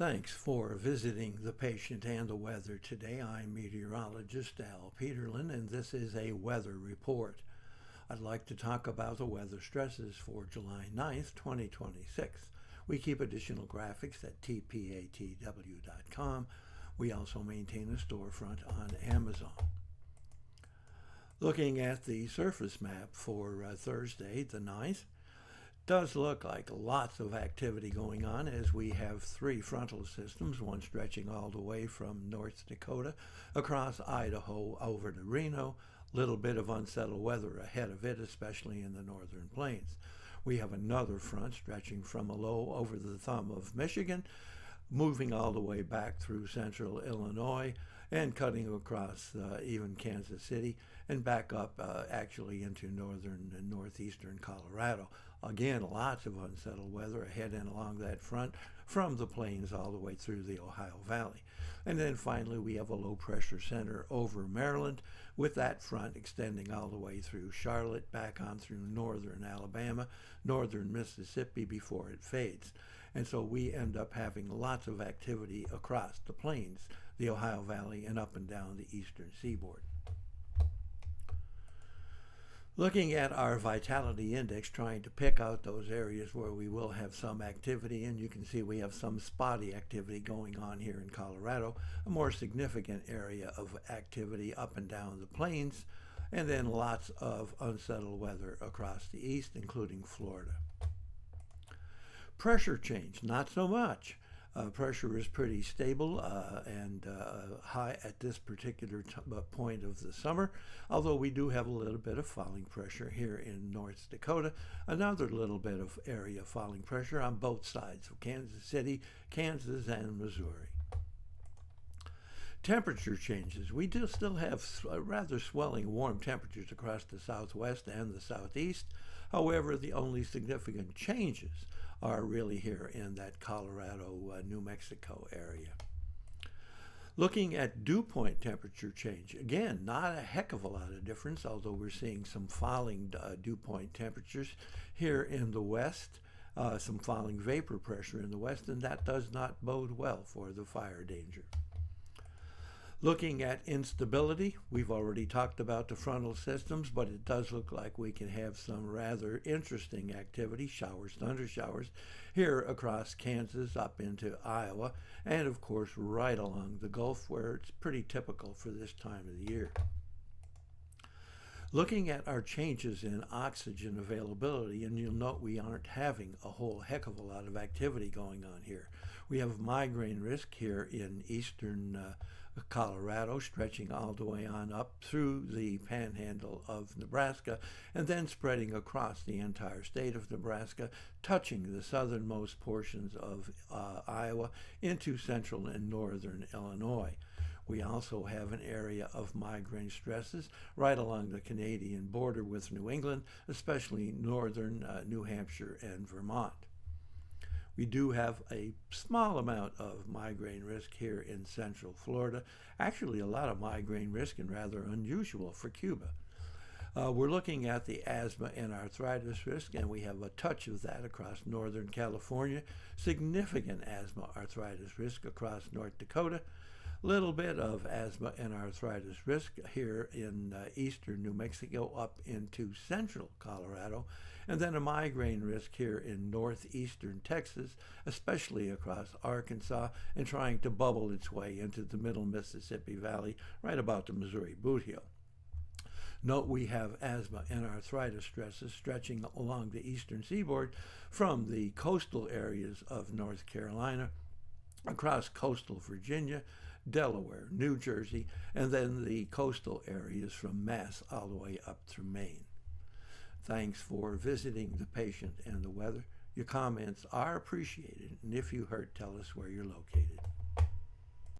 Thanks for visiting the patient and the weather today. I'm meteorologist Al Peterlin, and this is a weather report. I'd like to talk about the weather stresses for July 9th, 2026. We keep additional graphics at tpatw.com. We also maintain a storefront on Amazon. Looking at the surface map for Thursday, the 9th, does look like lots of activity going on as we have three frontal systems, one stretching all the way from North Dakota across Idaho over to Reno. Little bit of unsettled weather ahead of it, especially in the northern plains. We have another front stretching from a low over the thumb of Michigan, moving all the way back through central Illinois and cutting across even Kansas City and back up actually into northern and northeastern Colorado. Again, lots of unsettled weather ahead and along that front from the plains all the way through the Ohio Valley. And then finally we have a low pressure center over Maryland with that front extending all the way through Charlotte, back on through northern Alabama, northern Mississippi before it fades. And so we end up having lots of activity across the plains, the Ohio Valley, and up and down the eastern seaboard. Looking at our vitality index, trying to pick out those areas where we will have some activity, and you can see we have some spotty activity going on here in Colorado, a more significant area of activity up and down the plains, and then lots of unsettled weather across the east, including Florida. Pressure change, not so much. Pressure is pretty stable and high at this particular point of the summer, although we do have a little bit of falling pressure here in North Dakota, another little bit of area falling pressure on both sides of Kansas City, Kansas, and Missouri. Temperature changes. We do still have rather swelling warm temperatures across the southwest and the southeast. However, the only significant changes are really here in that Colorado, New Mexico area. Looking at dew point temperature change, again, not a heck of a lot of difference, although we're seeing some falling dew point temperatures here in the west, some falling vapor pressure in the west, and that does not bode well for the fire danger. Looking at instability, we've already talked about the frontal systems, but it does look like we can have some rather interesting activity, showers, thunder showers, here across Kansas up into Iowa, and of course right along the Gulf where it's pretty typical for this time of the year. Looking at our changes in oxygen availability, and you'll note we aren't having a whole heck of a lot of activity going on here. We have migraine risk here in eastern Colorado, stretching all the way on up through the panhandle of Nebraska, and then spreading across the entire state of Nebraska, touching the southernmost portions of Iowa into central and northern Illinois. We also have an area of migraine stresses right along the Canadian border with New England, especially northern New Hampshire and Vermont. We do have a small amount of migraine risk here in central Florida, actually a lot of migraine risk and rather unusual for Cuba. We're looking at the asthma and arthritis risk, and we have a touch of that across northern California, significant asthma arthritis risk across North Dakota, little bit of asthma and arthritis risk here in eastern New Mexico up into central Colorado, and then a migraine risk here in northeastern Texas, especially across Arkansas, and trying to bubble its way into the middle Mississippi Valley, right about the Missouri Boot Heel. Note we have asthma and arthritis stresses stretching along the eastern seaboard from the coastal areas of North Carolina, across coastal Virginia, Delaware, New Jersey, and then the coastal areas from Mass all the way up through Maine. Thanks for visiting the patient and the weather. Your comments are appreciated, and if you hurt, tell us where you're located.